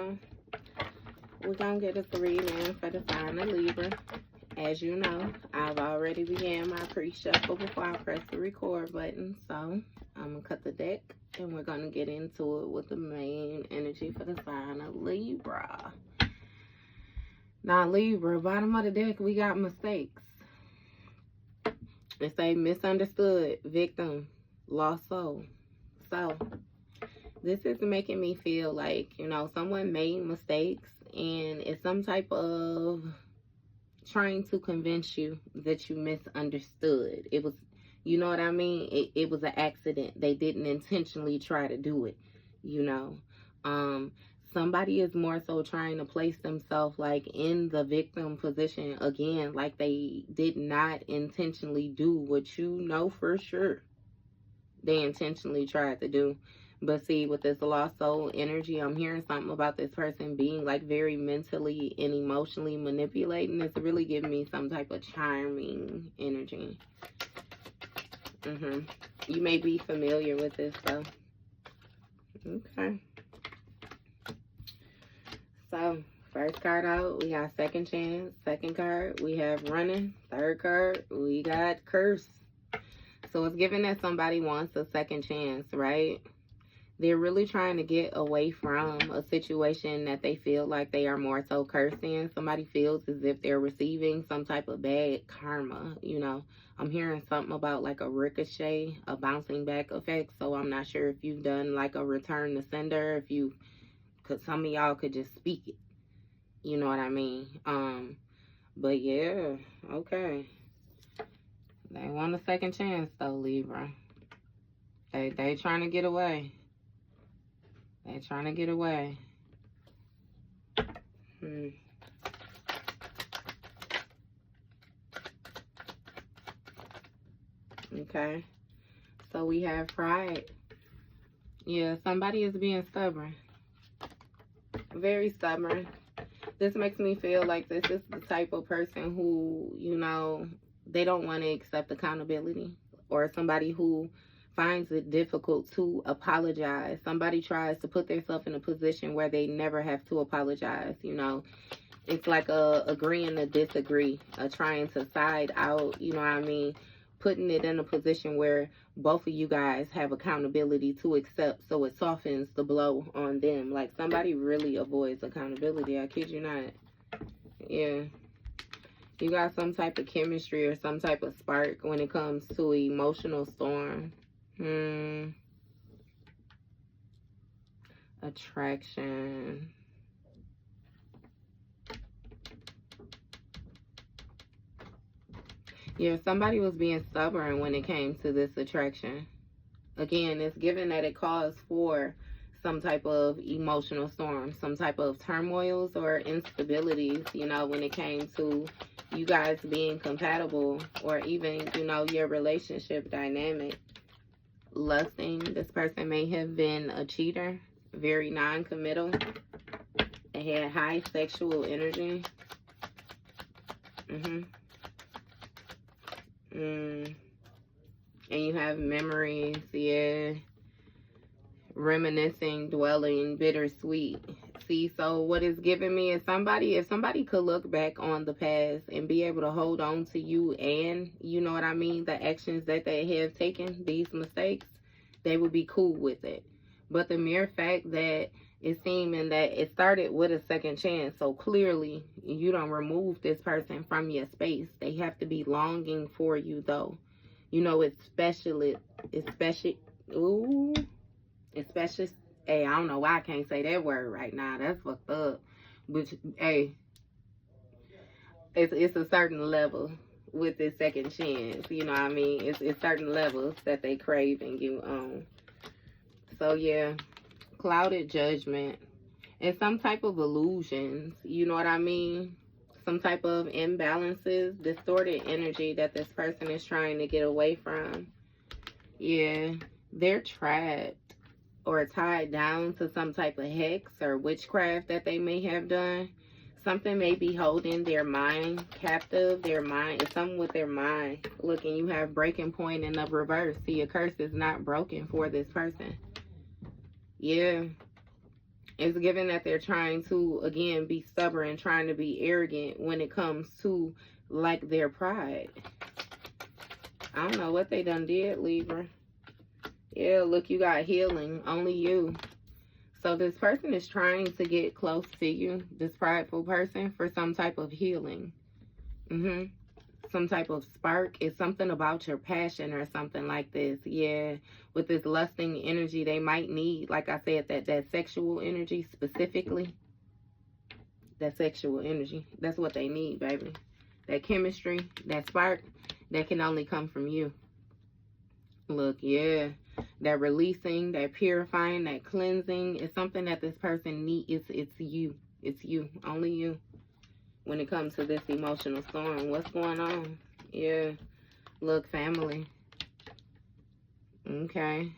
So we're going to get a reading for the sign of Libra. As you know, I've already began my pre-shuffle before I press the record button. So I'm going to cut the deck and we're going to get into it with the main energy for the sign of Libra. Now, Libra, bottom of the deck, we got mistakes. It's a misunderstood, victim, lost soul. So this is making me feel like, you know, someone made mistakes and it's some type of trying to convince you that you misunderstood. It was, you know what I mean? It was an accident. They didn't intentionally try to do it, you know. Somebody is more so trying to place themselves like in the victim position again, like they did not intentionally do what you know for sure they intentionally tried to do. But see, with this lost soul energy, I'm hearing something about this person being like very mentally and emotionally manipulating. It's really giving me some type of charming energy. You may be familiar with this though. Okay. So, first card out, we got second chance. Second card, we have running. Third card, we got curse. So it's giving that somebody wants a second chance, right? They're really trying to get away from a situation that they feel like they are more so cursed in. Somebody feels as if they're receiving some type of bad karma, you know. I'm hearing something about like a ricochet, a bouncing back effect. So I'm not sure if you've done like a return to sender, if you, because some of y'all could just speak it. You know what I mean? But yeah, okay. They want a second chance though, Libra. They trying to get away. They're trying to get away. Okay. So we have pride. Yeah, somebody is being stubborn. Very stubborn. This makes me feel like this is the type of person who, you know, they don't want to accept accountability. Or somebody who finds it difficult to apologize. Somebody tries to put themselves in a position where they never have to apologize, you know. It's like agreeing to disagree, trying to side out, you know what I mean? Putting it in a position where both of you guys have accountability to accept, so it softens the blow on them. Like somebody really avoids accountability, I kid you not. Yeah. You got some type of chemistry or some type of spark when it comes to emotional storm. Attraction. Yeah, somebody was being stubborn when it came to this attraction. Again, it's given that it calls for some type of emotional storm, some type of turmoils or instabilities, you know, when it came to you guys being compatible or even, you know, your relationship dynamic. Lusting, this person may have been a cheater, very non-committal. They had high sexual energy. And you have memories, yeah. Reminiscing, dwelling, bittersweet. See, so what it's giving me is somebody, if somebody could look back on the past and be able to hold on to you and, you know what I mean, the actions that they have taken, these mistakes, they would be cool with it. But the mere fact that it's seeming that it started with a second chance, so clearly you don't remove this person from your space. They have to be longing for you though. You know, especially, hey, I don't know why I can't say that word right now. That's fucked up. But, hey, it's a certain level with this second chance. You know what I mean? It's certain levels that they craving you on. So, yeah, clouded judgment and some type of illusions. You know what I mean? Some type of imbalances, distorted energy that this person is trying to get away from. Yeah, they're trapped or tied down to some type of hex or witchcraft that they may have done. Something may be holding their mind captive. Their mind is something with their mind. Look, and you have breaking point in the reverse. See, a curse is not broken for this person. Yeah. It's given that they're trying to, again, be stubborn and trying to be arrogant when it comes to, like, their pride. I don't know what they done did, Libra. Yeah, look, you got healing. Only you. So this person is trying to get close to you, this prideful person, for some type of healing. Some type of spark. It's something about your passion or something like this. Yeah, with this lusting energy, they might need, like I said, that sexual energy specifically. That sexual energy. That's what they need, baby. That chemistry, that spark, that can only come from you. Look, yeah. That releasing, that purifying, that cleansing is something that this person needs. It's you. It's you. Only you. When it comes to this emotional storm. What's going on? Yeah. Look, family. Okay.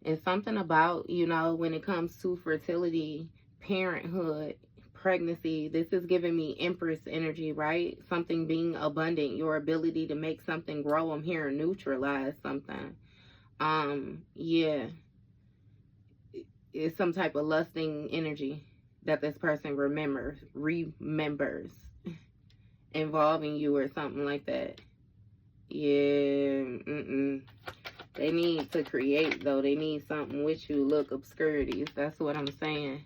It's something about, you know, when it comes to fertility, parenthood, pregnancy. This is giving me Empress energy, right? Something being abundant. Your ability to make something grow. I'm hearing neutralize something. Yeah. It's some type of lusting energy that this person remembers involving you or something like that. Yeah. They need to create, though. They need something with you. Look, obscurities. That's what I'm saying.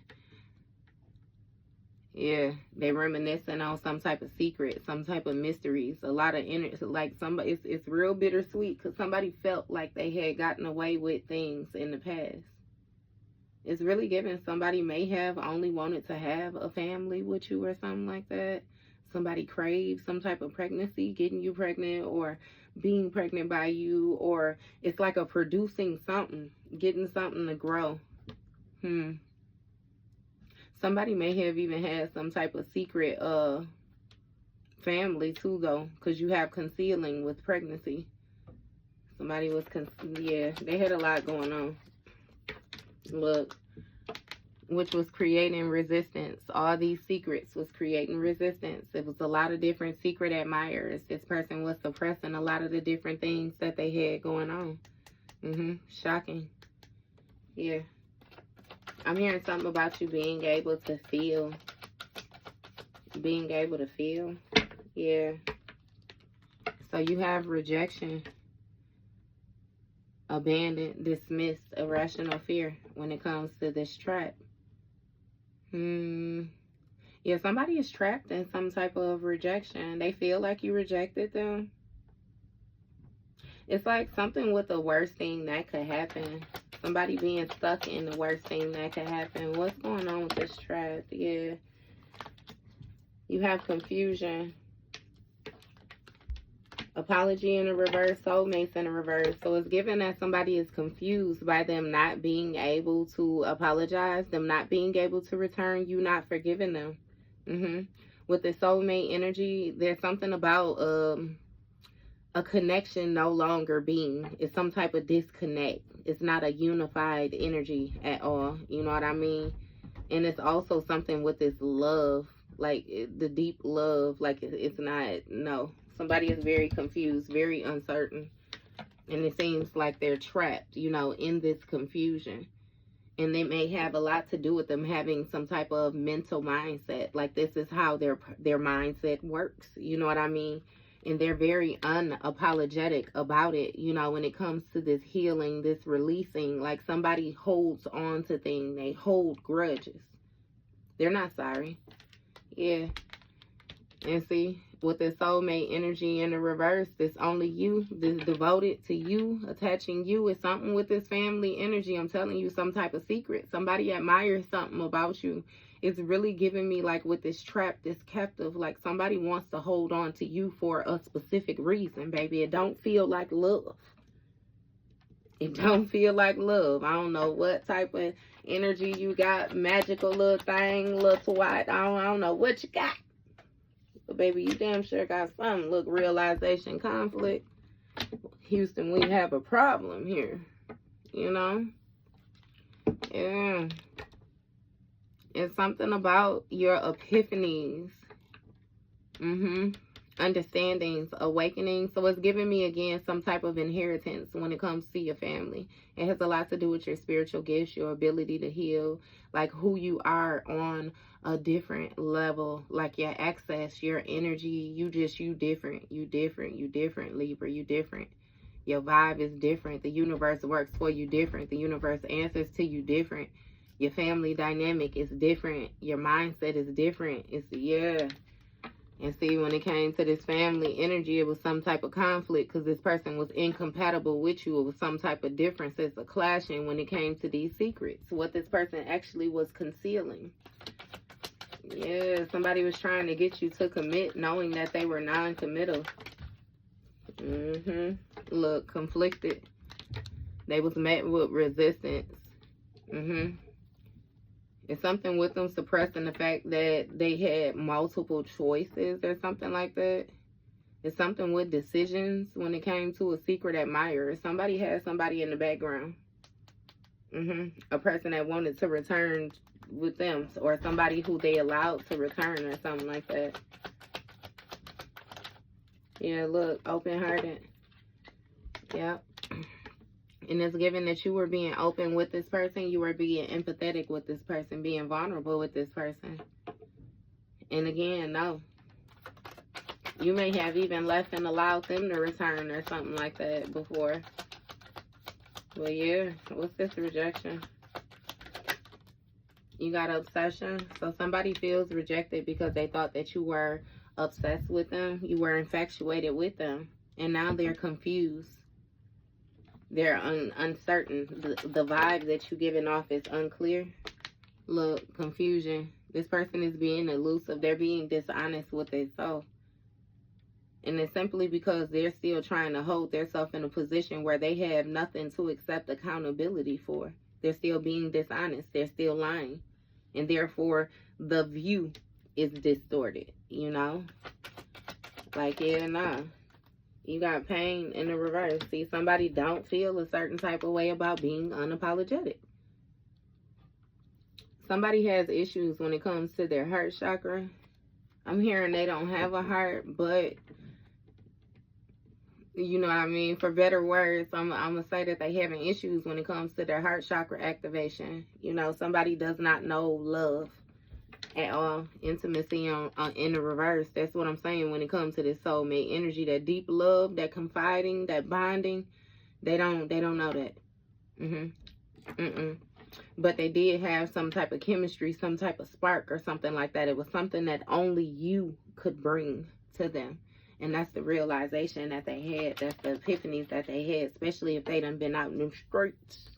Yeah, they reminiscing on some type of secret, some type of mysteries, a lot of like somebody. It's real bittersweet because somebody felt like they had gotten away with things in the past. It's really giving somebody may have only wanted to have a family with you or something like that. Somebody craves some type of pregnancy, getting you pregnant or being pregnant by you, or it's like a producing something, getting something to grow. Somebody may have even had some type of secret family too, though, because you have concealing with pregnancy. Somebody was, yeah, they had a lot going on. Look, which was creating resistance. All these secrets was creating resistance. It was a lot of different secret admirers. This person was suppressing a lot of the different things that they had going on. Shocking. Yeah. I'm hearing something about you being able to feel. Being able to feel. Yeah. So you have rejection, abandoned, dismissed, irrational fear when it comes to this trap. Yeah, somebody is trapped in some type of rejection. They feel like you rejected them. It's like something with the worst thing that could happen. Somebody being stuck in the worst thing that could happen. What's going on with this trap? Yeah. You have confusion. Apology in the reverse. Soulmates in the reverse. So it's given that somebody is confused by them not being able to apologize. Them not being able to return. You not forgiving them. With the soulmate energy, there's something about a connection no longer being. It's some type of disconnect. It's not a unified energy at all. You know what I mean? And it's also something with this love, like the deep love. Like it's not, no. Somebody is very confused, very uncertain. And it seems like they're trapped, you know, in this confusion. And they may have a lot to do with them having some type of mental mindset. Like this is how their mindset works. You know what I mean? And they're very unapologetic about it, you know, when it comes to this healing, this releasing. Like somebody holds on to things. They hold grudges. They're not sorry. Yeah. And see, with the soulmate energy in the reverse, it's only you. This devoted to you, attaching you is something with this family energy. I'm telling you, some type of secret. Somebody admires something about you. It's really giving me like with this trap, this captive, like somebody wants to hold on to you for a specific reason, baby. It don't feel like love. It don't feel like love. I don't know what type of energy you got. Magical little thing, little twat. I don't know what you got. But baby, you damn sure got something. Look, realization, conflict. Houston, we have a problem here. You know? Yeah. It's something about your epiphanies. understandings, awakening. So it's giving me, again, some type of inheritance when it comes to your family. It has a lot to do with your spiritual gifts, your ability to heal, like who you are on a different level, like your access, your energy. You different, you different, Libra, you different. Your vibe is different. The universe works for you different. The universe answers to you different. Your family dynamic is different. Your mindset is different. It's, yeah. And see, when it came to this family energy, it was some type of conflict because this person was incompatible with you. It was some type of differences, a clashing when it came to these secrets. What this person actually was concealing. Yeah, somebody was trying to get you to commit knowing that they were non-committal. Look, conflicted. They was met with resistance. It's something with them suppressing the fact that they had multiple choices or something like that. It's something with decisions when it came to a secret admirer. Somebody had somebody in the background. A person that wanted to return with them, or somebody who they allowed to return or something like that. Yeah, look, open-hearted. Yep. And it's given that you were being open with this person. You were being empathetic with this person, being vulnerable with this person. And again, no. You may have even left and allowed them to return or something like that before. But yeah, what's this rejection? You got obsession. So somebody feels rejected because they thought that you were obsessed with them. You were infatuated with them. And now they're confused. They're uncertain. The vibe that you're giving off is unclear. Look, confusion. This person is being elusive. They're being dishonest with themselves. And it's simply because they're still trying to hold themselves in a position where they have nothing to accept accountability for. They're still being dishonest. They're still lying. And therefore, the view is distorted, you know? Like, yeah, nah. You got pain in the reverse. See, somebody don't feel a certain type of way about being unapologetic. Somebody has issues when it comes to their heart chakra. I'm hearing they don't have a heart, but you know what I mean? For better words, I'm going to say that they having issues when it comes to their heart chakra activation. You know, somebody does not know love at all. Intimacy in the reverse. That's what I'm saying when it comes to this soulmate energy. That deep love, that confiding, that bonding. They don't know that. But they did have some type of chemistry, some type of spark or something like that. It was something that only you could bring to them. And that's the realization that they had. That's the epiphanies that they had. Especially if they done been out in them streets.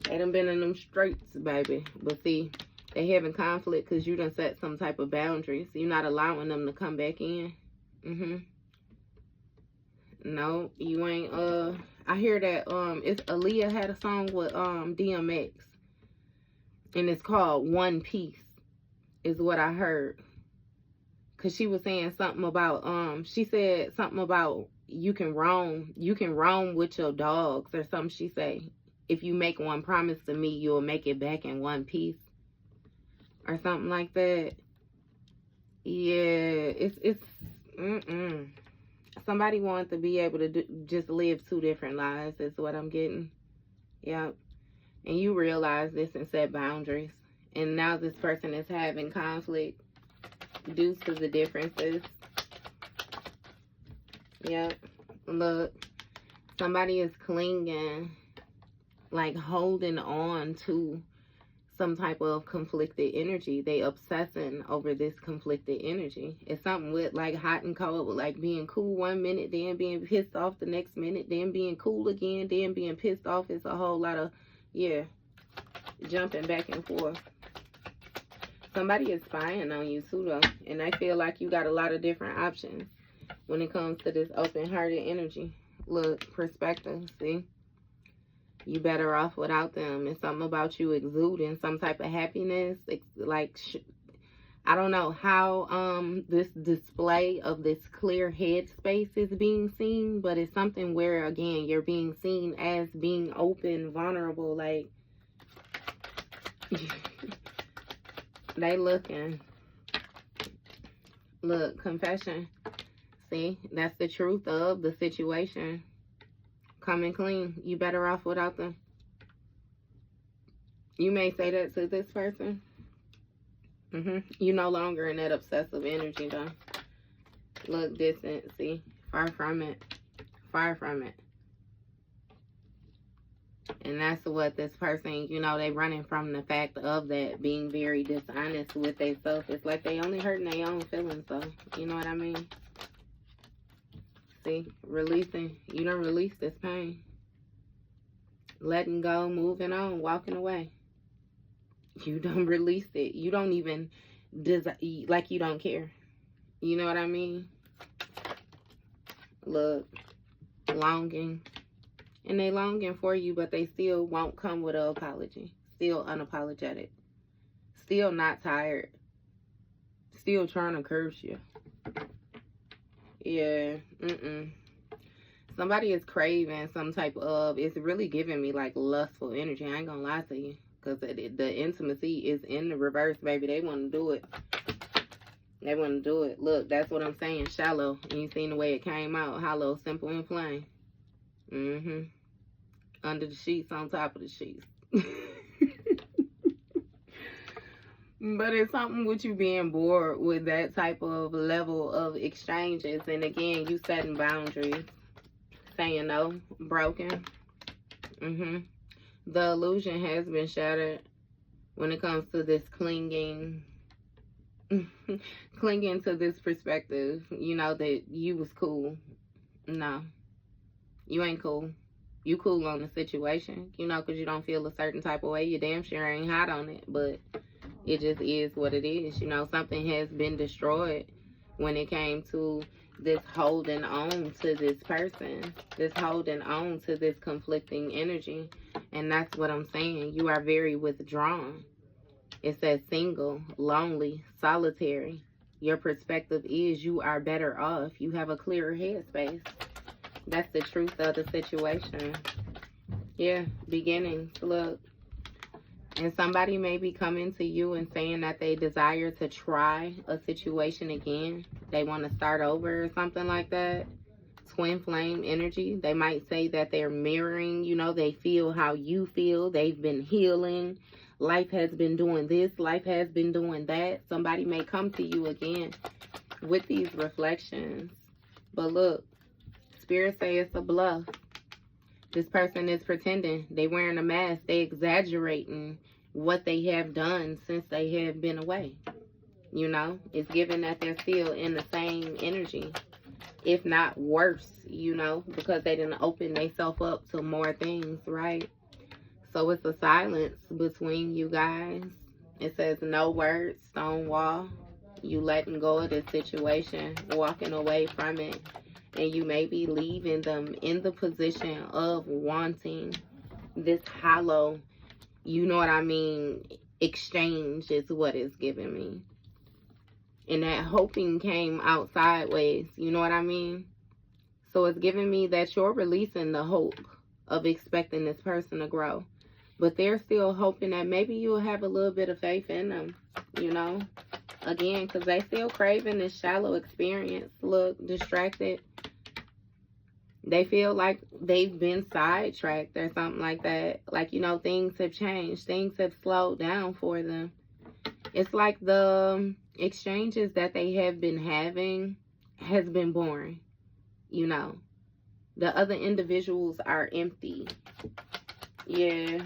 They done been in them streets, baby. But see, they having conflict because you done set some type of boundaries. You're not allowing them to come back in. No, you ain't. I hear that it's Aaliyah had a song with DMX. And it's called One Piece. Is what I heard. Cause she was saying something about she said something about you can roam with your dogs or something. She say, if you make one promise to me, you'll make it back in one piece. Or something like that. Yeah, it's somebody wants to be able to just live two different lives is what I'm getting. Yep. And you realize this and set boundaries. And now this person is having conflict due to the differences. Yep. Look, somebody is clinging, like holding on to some type of conflicted energy. They obsessing over this conflicted energy. It's something with like hot and cold, like being cool one minute, then being pissed off the next minute, then being cool again, then being pissed off. It's a whole lot of, yeah, jumping back and forth. Somebody is spying on you too, though. And I feel like you got a lot of different options when it comes to this open-hearted energy. Look, perspective, see? You better off without them. It's something about you exuding some type of happiness. It's like, I don't know how this display of this clear head space is being seen. But it's something where, again, you're being seen as being open, vulnerable, like... They looking. Look, confession. See, that's the truth of the situation. Coming clean. You better off without them. You may say that to this person. You no longer in that obsessive energy, though. Look, distant. See, far from it. Far from it. And that's what this person, you know, they running from the fact of that, being very dishonest with themselves. It's like they only hurting their own feelings, so you know what I mean? See, releasing. You don't release this pain. Letting go, moving on, walking away. You don't release it. You don't even, like you don't care. You know what I mean? Look, longing. And they longing for you, but they still won't come with an apology. Still unapologetic. Still not tired. Still trying to curse you. Yeah. Somebody is craving some type of, it's really giving me like lustful energy. I ain't gonna lie to you. Because the intimacy is in the reverse, baby. They want to do it. They want to do it. Look, that's what I'm saying. Shallow. And you seen the way it came out. Hollow, simple, and plain. Under the sheets, on top of the sheets. But it's something with you being bored with that type of level of exchanges. And again, you setting boundaries. Saying no. Broken. The illusion has been shattered when it comes to this clinging. Clinging to this perspective. You know, that you was cool. No. You ain't cool. You cool on the situation, you know, because you don't feel a certain type of way. You damn sure ain't hot on it, but it just is what it is. You know, something has been destroyed when it came to this holding on to this person, this holding on to this conflicting energy. And that's what I'm saying. You are very withdrawn. It says single, lonely, solitary. Your perspective is you are better off. You have a clearer headspace. That's the truth of the situation. Yeah, beginnings. Look. And somebody may be coming to you and saying that they desire to try a situation again. They want to start over or something like that. Twin flame energy. They might say that they're mirroring, you know, they feel how you feel. They've been healing. Life has been doing this. Life has been doing that. Somebody may come to you again with these reflections. But look. Spirit say it's a bluff. This person is pretending. They wearing a mask. They exaggerating what they have done since they have been away. You know, it's given that they're still in the same energy. If not worse, you know, because they didn't open themselves up to more things, right? So it's a silence between you guys. It says no words, stone wall. You letting go of this situation, walking away from it. And you may be leaving them in the position of wanting this hollow, you know what I mean, exchange is what it's giving me. And that hoping came out sideways, you know what I mean? So it's giving me that you're releasing the hope of expecting this person to grow. But they're still hoping that maybe you'll have a little bit of faith in them, you know? Again, because they still craving this shallow experience. Look, distracted. They feel like they've been sidetracked or something like that. Like, you know, things have changed. Things have slowed down for them. It's like the exchanges that they have been having has been boring. You know, the other individuals are empty. Yeah.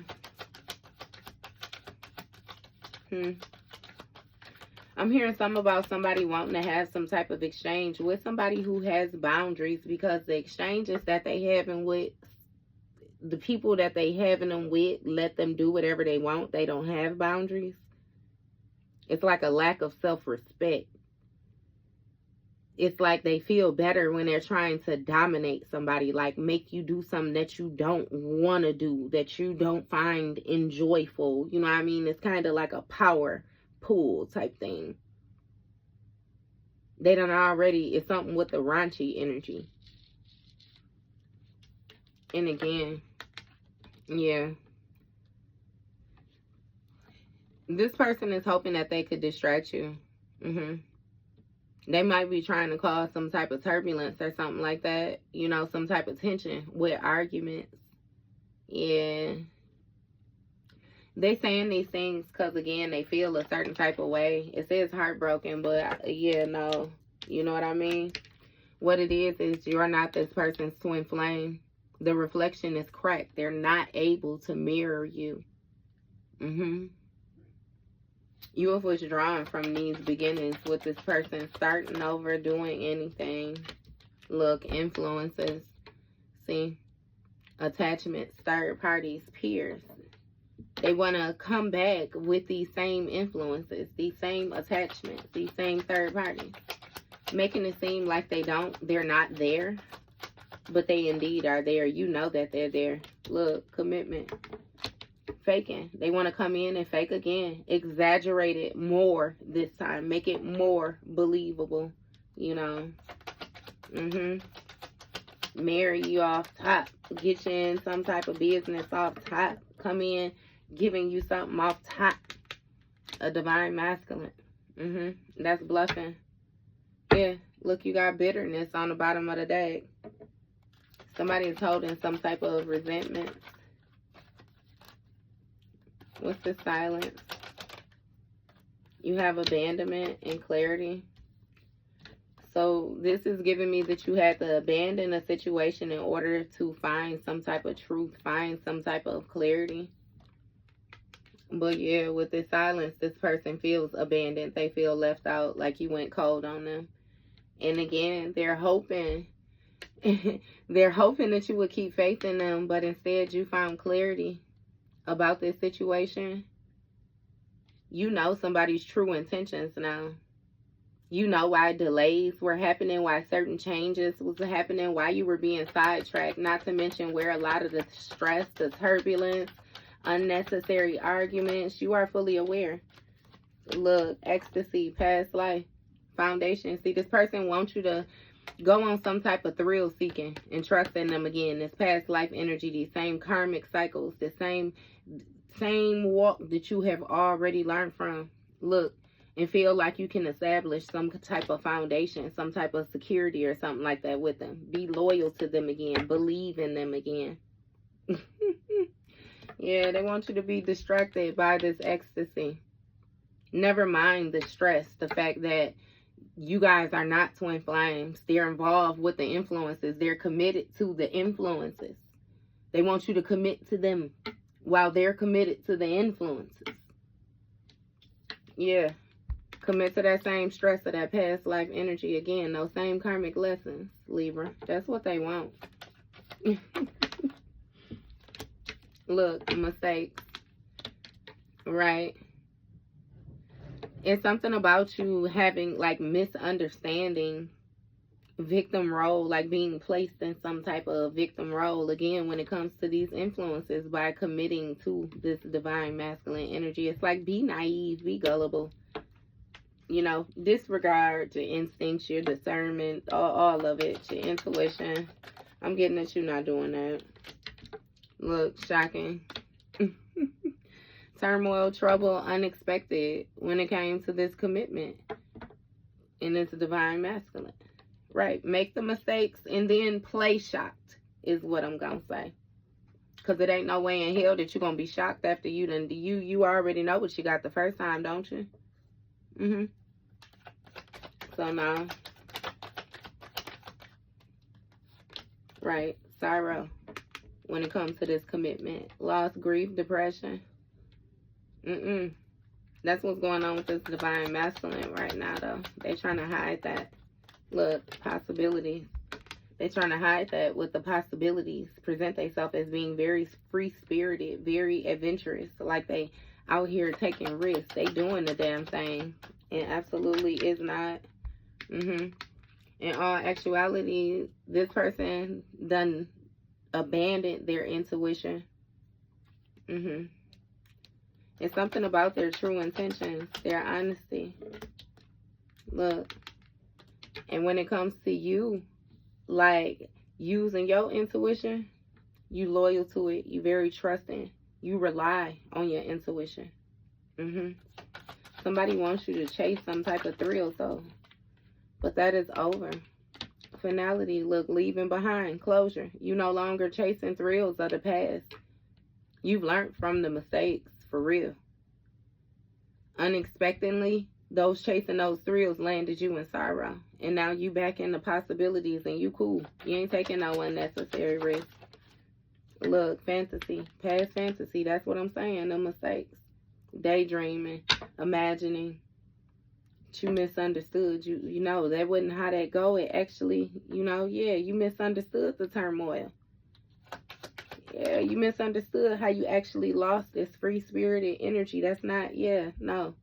I'm hearing something about somebody wanting to have some type of exchange with somebody who has boundaries, because the exchanges that they having with the people that they having them with let them do whatever they want. They don't have boundaries. It's like a lack of self-respect. It's like they feel better when they're trying to dominate somebody, like make you do something that you don't want to do, that you don't find enjoyable. You know what I mean? It's kind of like a power pool type thing. They done already, it's something with the raunchy energy. And again, yeah. This person is hoping that they could distract you. They might be trying to cause some type of turbulence or something like that. You know, some type of tension with arguments. Yeah. They saying these things because, again, they feel a certain type of way. It says heartbroken, but yeah, no. You know what I mean? What it is you're not this person's twin flame. The reflection is cracked. They're not able to mirror you. You have withdrawn from these beginnings with this person starting over, doing anything. Look, influences. See? Attachments, third parties, peers. They want to come back with these same influences, these same attachments, these same third parties. Making it seem like they're not there. But they indeed are there. You know that they're there. Look, commitment. Faking. They want to come in and fake again. Exaggerate it more this time. Make it more believable. You know. Marry you off top. Get you in some type of business off top. Come in giving you something off top. A divine masculine. That's bluffing. Yeah. Look, you got bitterness on the bottom of the deck. Somebody is holding some type of resentment. What's the silence? You have abandonment and clarity. So this is giving me that you had to abandon a situation in order to find some type of truth, find some type of clarity. But yeah, with this silence, this person feels abandoned. They feel left out, like you went cold on them. And again, they're hoping that you would keep faith in them, but instead you found clarity about this situation. You know somebody's true intentions now. You know why delays were happening, why certain changes was happening, why you were being sidetracked, not to mention where a lot of the stress, the turbulence, unnecessary arguments, you are fully aware. Look, ecstasy, past life, foundation. See, this person wants you to go on some type of thrill seeking and trust in them again. This past life energy, these same karmic cycles, the same walk that you have already learned from. Look, and feel like you can establish some type of foundation, some type of security or something like that with them. Be loyal to them again. Believe in them again. Yeah, they want you to be distracted by this ecstasy. Never mind the stress, the fact that you guys are not twin flames. They're involved with the influences. They're committed to the influences. They want you to commit to them while they're committed to the influences. Yeah. Commit to that same stress of that past life energy again. Those same karmic lessons, Libra. That's what they want. Look, mistakes. Right. It's something about you having like misunderstanding victim role, like being placed in some type of victim role again when it comes to these influences by committing to this divine masculine energy. It's like be naive, be gullible. You know, disregard your instincts, your discernment, all of it, your intuition. I'm getting that you're not doing that. Look, shocking. Turmoil, trouble, unexpected when it came to this commitment. And it's a divine masculine. Right. Make the mistakes and then play shocked is what I'm going to say. Because it ain't no way in hell that you're going to be shocked after you done. You already know what you got the first time, don't you? So now. Right. Sorrow. When it comes to this commitment. Loss, grief, depression. That's what's going on with this divine masculine right now, though. They're trying to hide that. Look, possibilities. They're trying to hide that with the possibilities. Present themselves as being very free-spirited, very adventurous. Like they out here taking risks. They doing the damn thing. And absolutely is not. In all actuality, this person done abandoned their intuition. It's something about their true intentions, their honesty. Look. And when it comes to you, like using your intuition, you loyal to it. You very trusting. You rely on your intuition. Somebody wants you to chase some type of thrill, though. But that is over. Finality, look, leaving behind, closure. You no longer chasing thrills of the past. You've learned from the mistakes, for real. Unexpectedly, those chasing those thrills landed you in sorrow. And now you back in the possibilities and you cool. You ain't taking no unnecessary risk. Look, fantasy, past fantasy, that's what I'm saying, the mistakes. Daydreaming, imagining. You misunderstood. You know, that wasn't how that go. It actually, you know, yeah, you misunderstood the turmoil. Yeah, you misunderstood how you actually lost this free-spirited energy. That's not, yeah, no.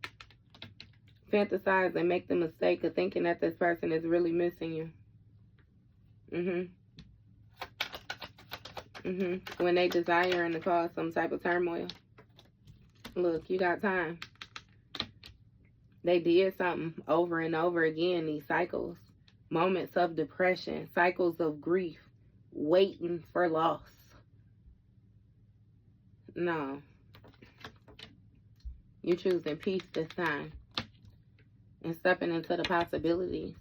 Fantasize and make the mistake of thinking that this person is really missing you. When they desiring to cause some type of turmoil. Look, you got time. They did something over and over again, these cycles. Moments of depression, cycles of grief, waiting for loss. No. You're choosing peace this time. And stepping into the possibilities.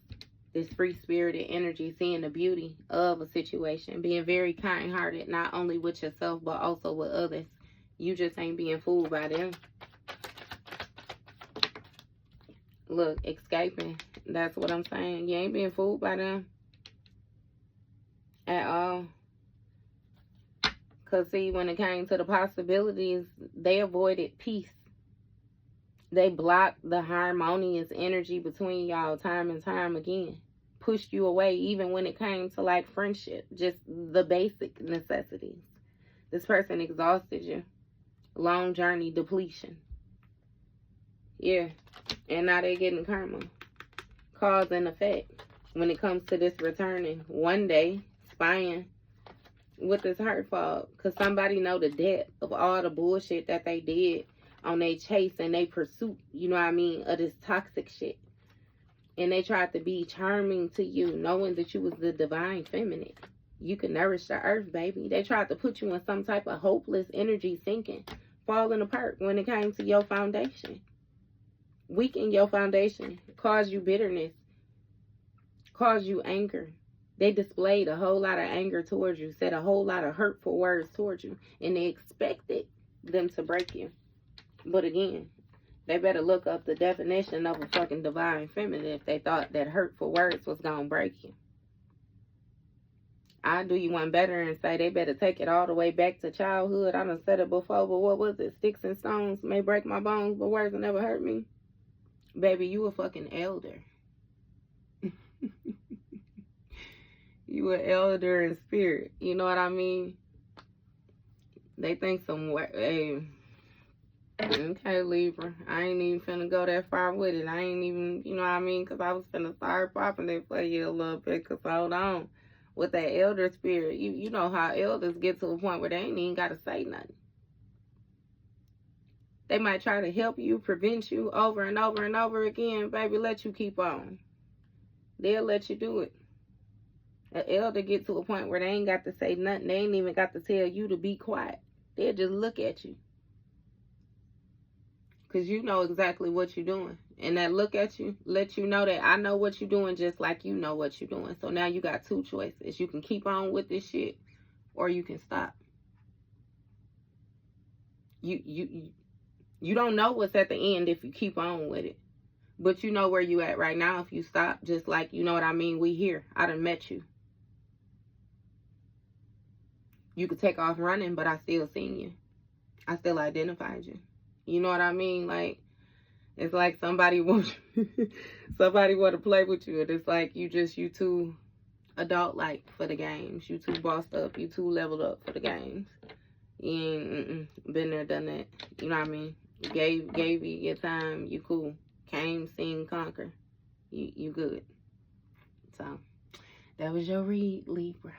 This free-spirited energy, seeing the beauty of a situation. Being very kind-hearted, not only with yourself, but also with others. You just ain't being fooled by them. Look, escaping. That's what I'm saying. You ain't being fooled by them. At all. Because, see, when it came to the possibilities, they avoided peace. They blocked the harmonious energy between y'all time and time again. Pushed you away even when it came to, like, friendship. Just the basic necessities. This person exhausted you. Long journey, depletion. Yeah. And now they're getting karma. Cause and effect. When it comes to this returning. One day, spying with this hurtful. Because somebody know the depth of all the bullshit that they did on their chase and their pursuit, you know what I mean, of this toxic shit. And they tried to be charming to you, knowing that you was the divine feminine. You can nourish the earth, baby. They tried to put you in some type of hopeless energy, sinking, falling apart when it came to your foundation. Weaken your foundation, cause you bitterness, cause you anger. They displayed a whole lot of anger towards you, said a whole lot of hurtful words towards you, and they expected them to break you. But again, they better look up the definition of a fucking divine feminine if they thought that hurtful words was gonna break you. I'll do you one better and say they better take it all the way back to childhood. I done said it before, but what was it? Sticks and stones may break my bones, but words will never hurt me. Baby, you a fucking elder. You an elder in spirit. You know what I mean? They think hey, okay, Libra. I ain't even finna go that far with it. I ain't even, you know what I mean? Because I was finna start popping it for you a little bit. Because hold on. With that elder spirit, you know how elders get to a point where they ain't even got to say nothing. They might try to help you, prevent you over and over and over again. Baby, let you keep on. They'll let you do it. An elder get to a point where they ain't got to say nothing. They ain't even got to tell you to be quiet. They'll just look at you. Because you know exactly what you're doing. And that look at you, let you know that I know what you're doing just like you know what you're doing. So now you got two choices. You can keep on with this shit or you can stop. You don't know what's at the end if you keep on with it. But you know where you at right now if you stop. Just like, you know what I mean? We here. I done met you. You could take off running, but I still seen you. I still identified you. You know what I mean? Like, it's like somebody want to play with you. And it's like you too adult-like for the games. You too bossed up. You too leveled up for the games. You ain't been there, done that. You know what I mean? Gave you your time. You cool. Came, seen, conquer. You good. So, that was your read, Libra.